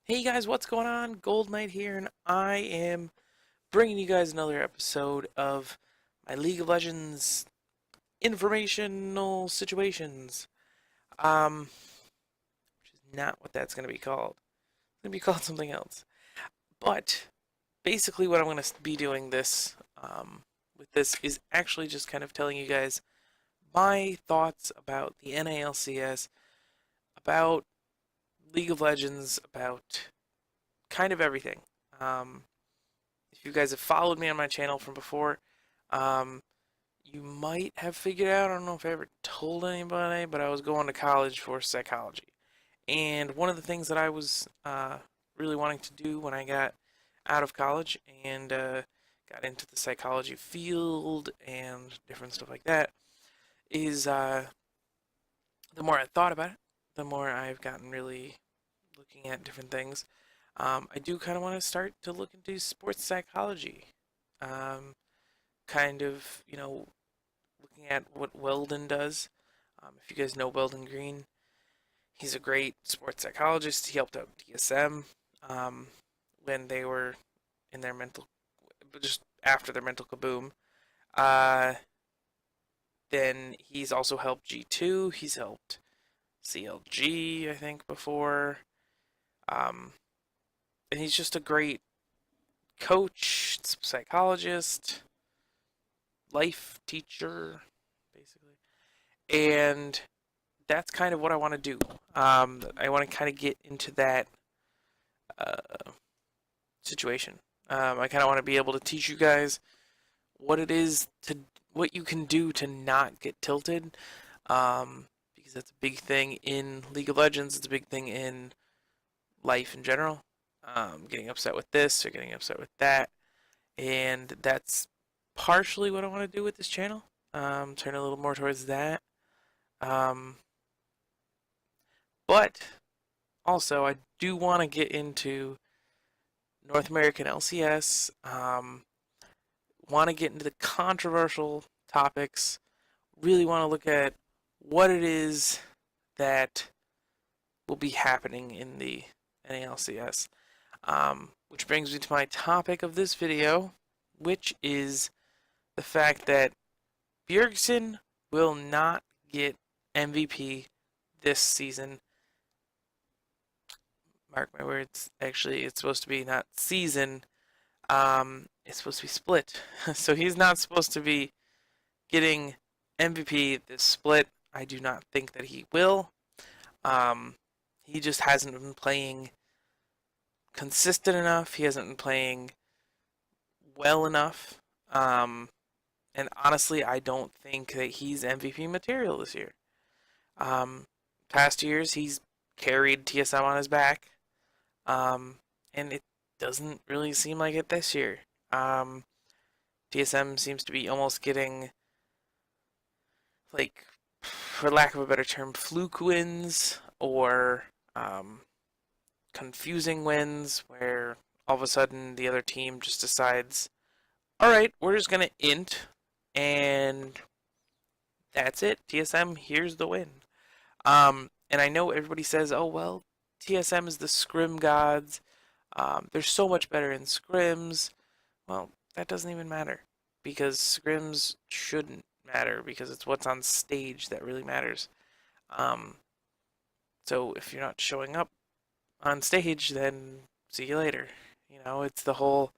Hey guys, what's going on? Gold Knight here, and I am bringing you guys another episode of my League of Legends informational situations. Which is not what that's going to be called. It's going to be called something else. But basically, what I'm going to be doing with this is actually just kind of telling you guys my thoughts about the NALCS, about League of Legends, about kind of everything. Um, if you guys have followed me on my channel from before, um, you might have figured out, I don't know if I ever told anybody, but I was going to college for psychology. And one of the things that I was really wanting to do when I got out of college and got into the psychology field and different stuff like that is the more I thought about it, the more I've gotten really looking at different things. I do kind of want to start to look into sports psychology. Um, Kind of, looking at what Weldon does. If you guys know Weldon Green, he's a great sports psychologist. He helped out TSM when they were in their just after their mental kaboom. Uh, then he's also helped G2. He's helped CLG, I think, before. Um, and he's just a great coach, psychologist, life teacher, basically. And that's kind of what I want to do. I want to kind of get into that uh, situation. I kind of want to be able to teach you guys what it is to what you can do to not get tilted, because that's a big thing in League of Legends. It's a big thing in life in general. Getting upset with this or getting upset with that, and that's partially what I want to do with this channel. Turn a little more towards that. Um, but also, I do want to get into North American LCS. Want to get into the controversial topics. Really want to look at what it is that will be happening in the NALCS. Which brings me to my topic of this video, which is the fact that Bjergsen will not get MVP this season. Mark my words. Actually, it's supposed to be not season. It's supposed to be split. So he's not supposed to be getting MVP this split. I do not think that he will. Um, he just hasn't been playing consistent enough. He hasn't been playing well enough. Um, and honestly, I don't think that he's MVP material this year. Um, Past years, he's carried TSM on his back. Um, and it doesn't really seem like it this year. Um, TSM seems to be almost getting, like, for lack of a better term, fluke wins or confusing wins where all of a sudden the other team just decides, all right, we're just going to int and that's it. TSM, here's the win. And I know everybody says, oh, well, TSM is the scrim gods. They're so much better in scrims. Well, that doesn't even matter because scrims shouldn't matter because it's what's on stage that really matters. Um, so if you're not showing up on stage, then see you later. It's the whole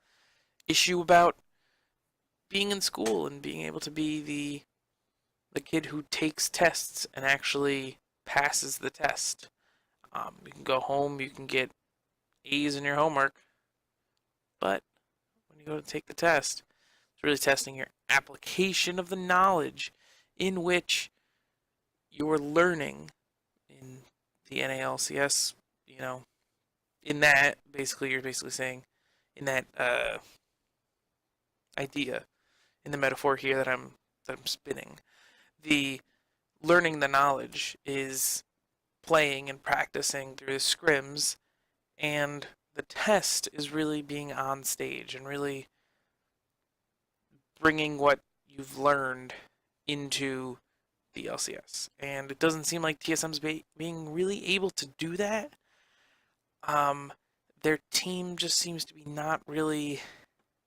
issue about being in school and being able to be the kid who takes tests and actually passes the test. You can go home, you can get A's in your homework, but when you go to take the test, it's really testing your application of the knowledge in which you're learning in the NALCS. You know, in that, basically, you're basically saying, in that idea, in the metaphor here that I'm spinning, the learning the knowledge is playing and practicing through the scrims, and the test is really being on stage and really bringing what you've learned into the LCS. And it doesn't seem like TSM's being really able to do that. Um, their team just seems to be not really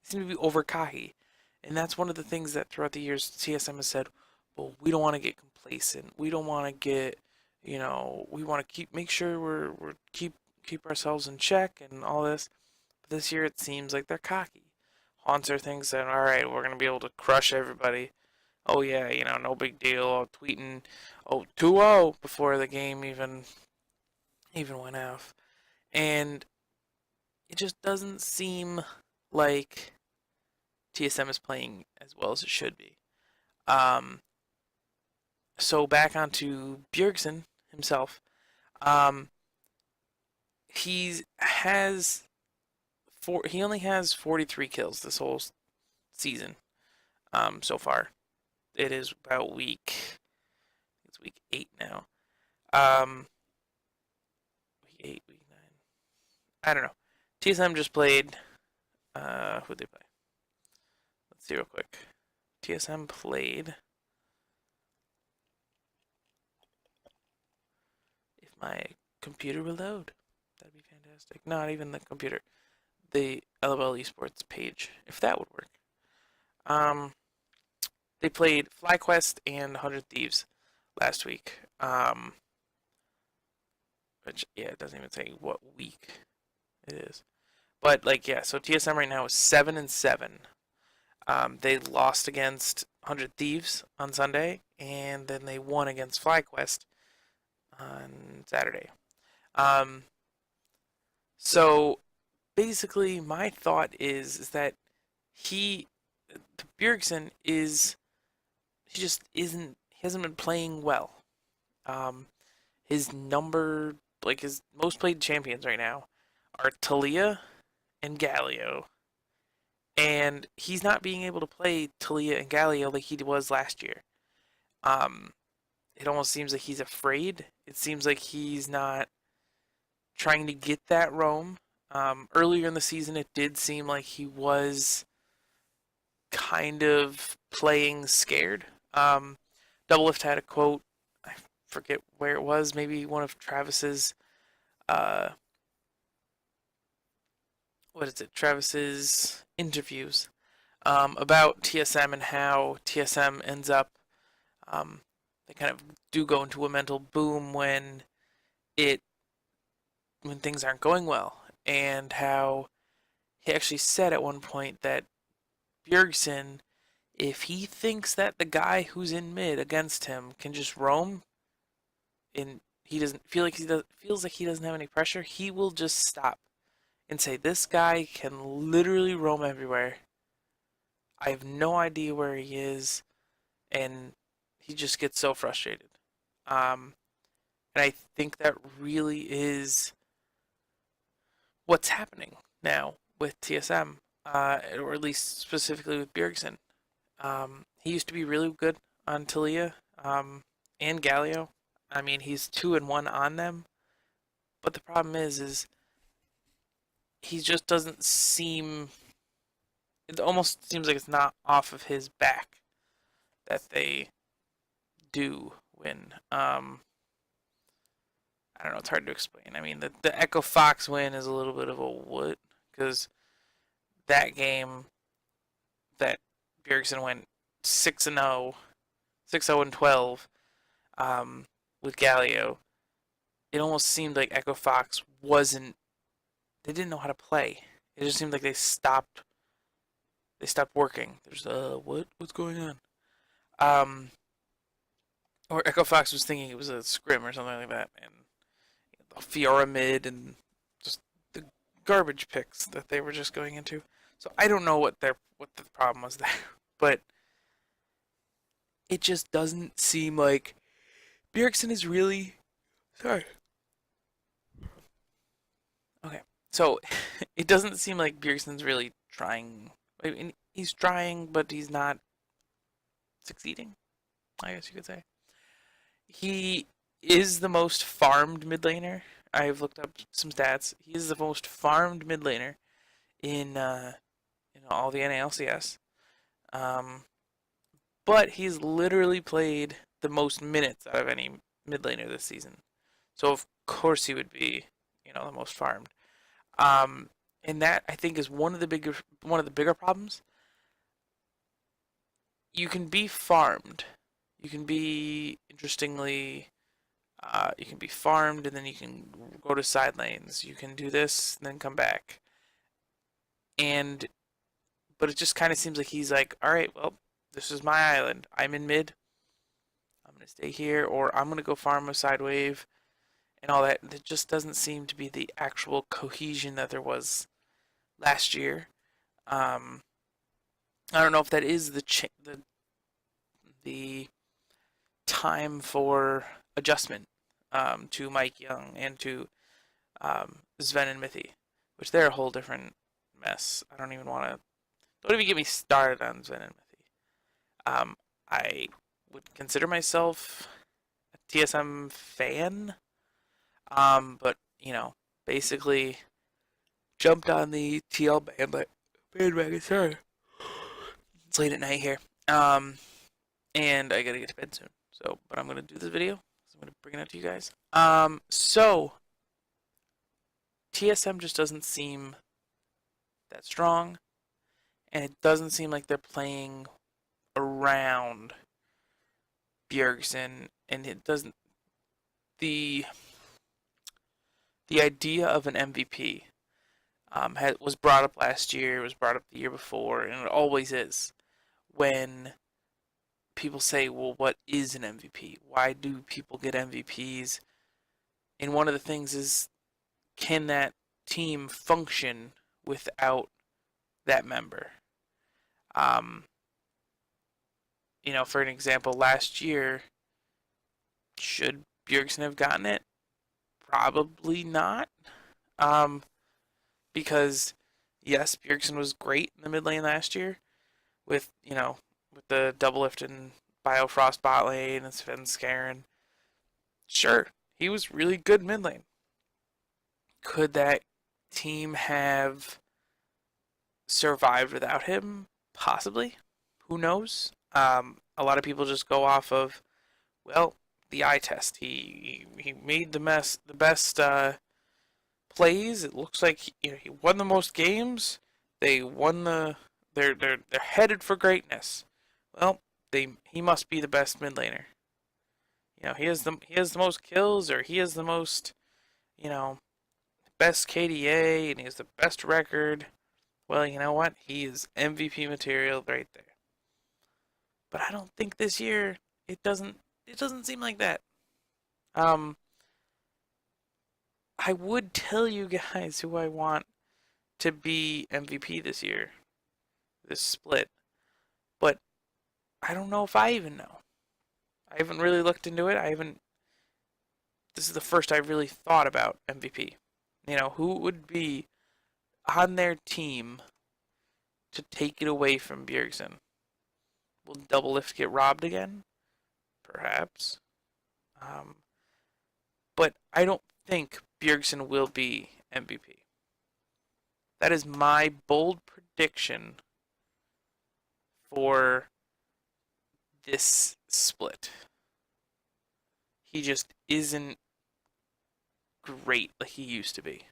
seem to be over cocky, and that's one of the things that throughout the years TSM has said. Well, we don't want to get complacent. We don't want to get, we want to make sure we're keep ourselves in check and all this. But this year it seems like they're cocky. Haunter thinks that all right, we're gonna be able to crush everybody. Oh yeah, no big deal. Tweeting, oh 2-0 before the game even went off, and it just doesn't seem like TSM is playing as well as it should be. Um, so back onto Bjergsen himself. Um, he only has 43 kills this whole season. So far, it is about it's week 8 now. Week 8, week 9. I don't know. TSM just played. Who'd they play? Let's see real quick. TSM played. If my computer will load, that'd be fantastic. Not even the computer. The LOL esports page, if that would work. They played FlyQuest and 100 Thieves last week. Which, yeah, it doesn't even say what week it is. But, so TSM right now is 7-7. They lost against 100 Thieves on Sunday, and then they won against FlyQuest on Saturday. So basically, my thought is that Bjergsen he just isn't, he hasn't been playing well. His his most played champions right now are Talia and Galio. And he's not being able to play Talia and Galio like he was last year. It almost seems like he's afraid. It seems like he's not trying to get that roam. Earlier in the season, it did seem like he was kind of playing scared. Doublelift had a quote. I forget where it was. Maybe one of Travis's. What is it? Travis's interviews about TSM and how TSM ends up. They kind of do go into a mental boom when things aren't going well, and how he actually said at one point that Bjergsen, if he thinks that the guy who's in mid against him can just roam, and he doesn't feel like feels like he doesn't have any pressure, he will just stop and say, "This guy can literally roam everywhere. I have no idea where he is," and he just gets so frustrated. And I think that really is what's happening now with TSM, or at least specifically with Bjergsen. He used to be really good on Talia and Galio. I mean, he's 2-1 on them, but the problem is he just doesn't seem. It almost seems like it's not off of his back that they do win. I don't know. It's hard to explain. I mean, the Echo Fox win is a little bit of a what, because that game that Bjergsen went 6-0, 6-0-12 with Galio. It almost seemed like Echo Fox wasn't. They didn't know how to play. It just seemed like they stopped. They stopped working. There's what's going on? Or Echo Fox was thinking it was a scrim or something like that, and Fiora mid and just the garbage picks that they were just going into. So I don't know what the problem was there, but it just doesn't seem like Bjergsen is really sorry. Okay, so it doesn't seem like Bjergsen's really trying. I mean, he's trying, but he's not succeeding, I guess you could say. He is the most farmed mid laner. I've looked up some stats. He is the most farmed mid laner in all the NALCS. But he's literally played the most minutes out of any mid laner this season. So of course he would be, the most farmed. Um, and that I think is one of the bigger problems. You can be farmed. You can be interestingly you can be farmed and then you can go to side lanes. You can do this and then come back. And but it just kind of seems like he's like, all right, well, this is my island. I'm in mid. I'm gonna stay here, or I'm gonna go farm a side wave and all that. It just doesn't seem to be the actual cohesion that there was last year. Um, I don't know if that is the time for adjustment to Mike Young and to Sven and Mithy, which they're a whole different mess. I don't even want to. Don't even get me started on Sven and Mithy. I would consider myself a TSM fan, but basically jumped on the TL bandwagon. Sorry, it's late at night here. And I gotta get to bed soon. So, but I'm gonna do this video. So I'm gonna bring it out to you guys. So TSM just doesn't seem that strong, and it doesn't seem like they're playing around Bjergsen, and it doesn't the the idea of an MVP was brought up last year, it was brought up the year before, and it always is when people say, well, what is an MVP? Why do people get MVPs? And one of the things is, can that team function without that member? Um, for an example, last year, should Bjergsen have gotten it? Probably not. Um, because yes, Bjergsen was great in the mid lane last year with with the double lift and Biofrost bot lane and Sven Skaren. Sure, he was really good mid lane. Could that team have survived without him? Possibly. Who knows? A lot of people just go off of, well, the eye test. He made the best plays. It looks like he won the most games. They won they're headed for greatness. Well, he must be the best mid laner. He has the most kills, or he has the most you know best KDA, and he has the best record. Well, you know what? He is MVP material right there. But I don't think this year it doesn't seem like that. Um, I would tell you guys who I want to be MVP this year, this split, but I don't know if I even know. I haven't really looked into it. I haven't. This is the first I've really thought about MVP. Who would be on their team to take it away from Bjergsen? Will Double Lift get robbed again? Perhaps. Um, but I don't think Bjergsen will be MVP. That is my bold prediction for this split. He just isn't great like he used to be.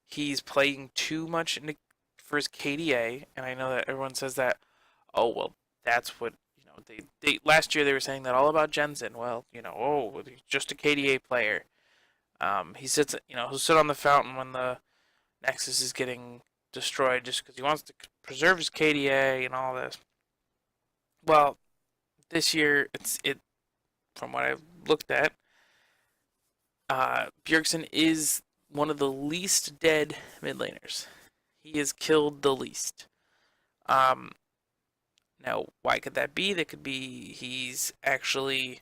He's playing too much for his KDA, and I know that everyone says that. Oh well, that's what they last year they were saying that all about Jensen. Well, he's just a KDA player. He sits, he'll sit on the fountain when the Nexus is getting destroyed just because he wants to preserve his KDA and all this. Well, this year it from what I've looked at, Bjergsen is one of the least dead mid laners. He is killed the least. Um, Now, why could that be? That could be he's actually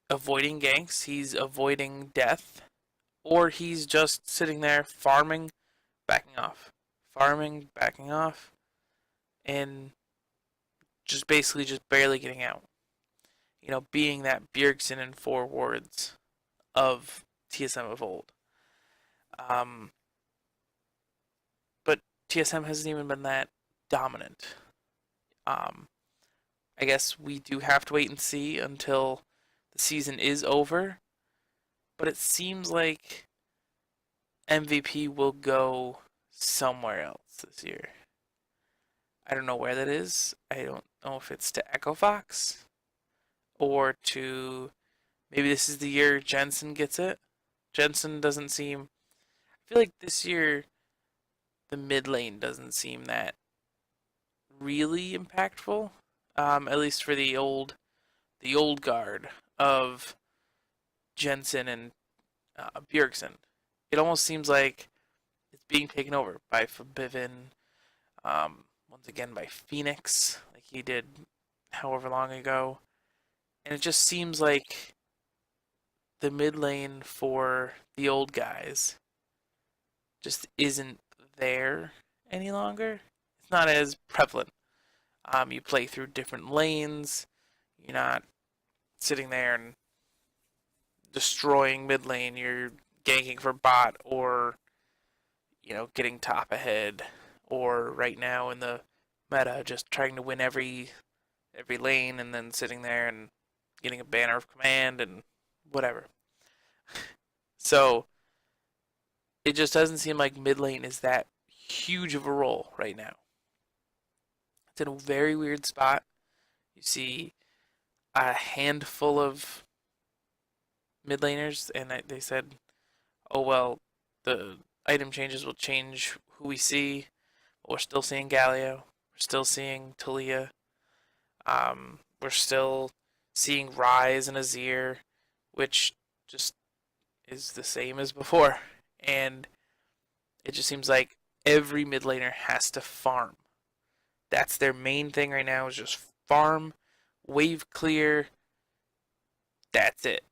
avoiding ganks, he's avoiding death, or he's just sitting there farming, backing off, farming, backing off, and just basically just barely getting out. Being that Bjergsen and 4 wards of TSM of old. Um, but TSM hasn't even been that dominant. Um, I guess we do have to wait and see until the season is over. But it seems like MVP will go somewhere else this year. I don't know where that is. I don't know if it's to Echo Fox or to maybe this is the year Jensen gets it. Jensen doesn't seem. I feel like this year the mid lane doesn't seem that really impactful. At least for the old guard of Jensen and Bjergsen. It almost seems like it's being taken over by Forbidden, once again by Phoenix, like he did however long ago. And it just seems like the mid lane for the old guys just isn't there any longer. It's not as prevalent. You play through different lanes. You're not sitting there and destroying mid lane. You're ganking for bot or getting top ahead, or right now in the meta just trying to win every lane and then sitting there and getting a banner of command and whatever. So it just doesn't seem like mid lane is that huge of a role right now. It's in a very weird spot. You see a handful of mid laners, and they said, "Oh well, the item changes will change who we see." We're still seeing Galio. We're still seeing Talia. We're still seeing Rise and Azir, which just is the same as before. And it just seems like every mid laner has to farm. That's their main thing right now is just farm, wave clear. That's it.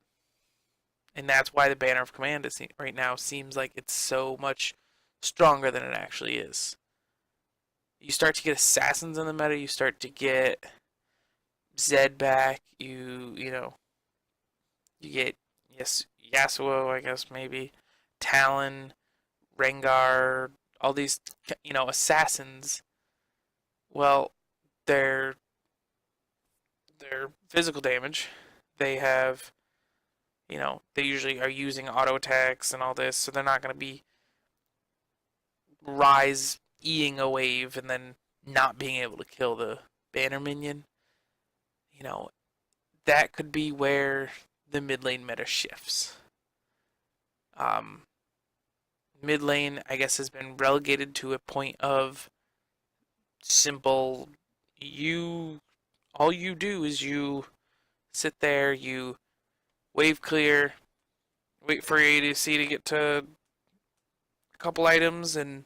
And that's why the Banner of Command is, right now seems like it's so much stronger than it actually is. You start to get assassins in the meta. You start to get Zed back. You get Yasuo, I guess maybe Talon, Rengar, all these assassins. Well, they're physical damage. They have they usually are using auto attacks and all this, so they're not going to be Rise eing a wave and then not being able to kill the banner minion. You know, that could be where the mid lane meta shifts. Um, Mid lane, I guess, has been relegated to a point of simple. You, all you do is you sit there, you wave clear, wait for your ADC to get to a couple items, and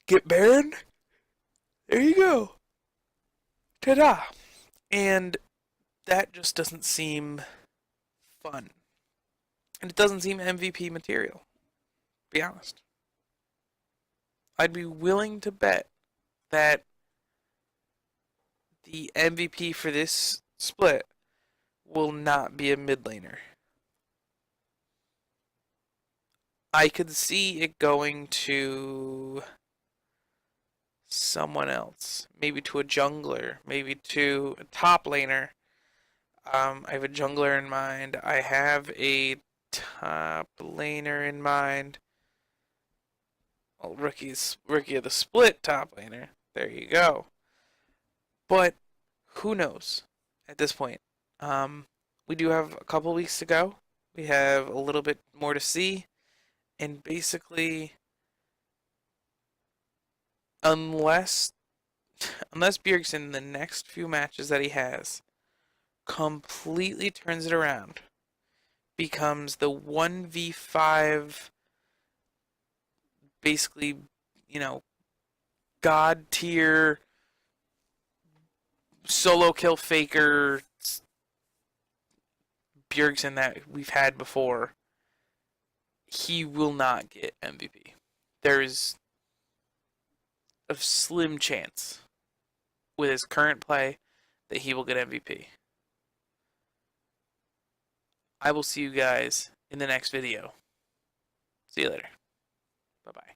get Baron. There you go. Ta-da! And that just doesn't seem fun. And it doesn't seem MVP material, to be honest. I'd be willing to bet that the MVP for this split will not be a mid laner. I could see it going to someone else. Maybe to a jungler. Maybe to a top laner. I have a jungler in mind. I have a top laner in mind. Well, rookie of the split top laner. There you go. But who knows at this point? We do have a couple weeks to go. We have a little bit more to see, and basically, unless Bjergsen in the next few matches that he has completely turns it around, becomes the 1v5, basically, god tier solo kill faker Bjergsen that we've had before, he will not get MVP. There is a slim chance with his current play that he will get MVP. I will see you guys in the next video. See you later. Bye bye.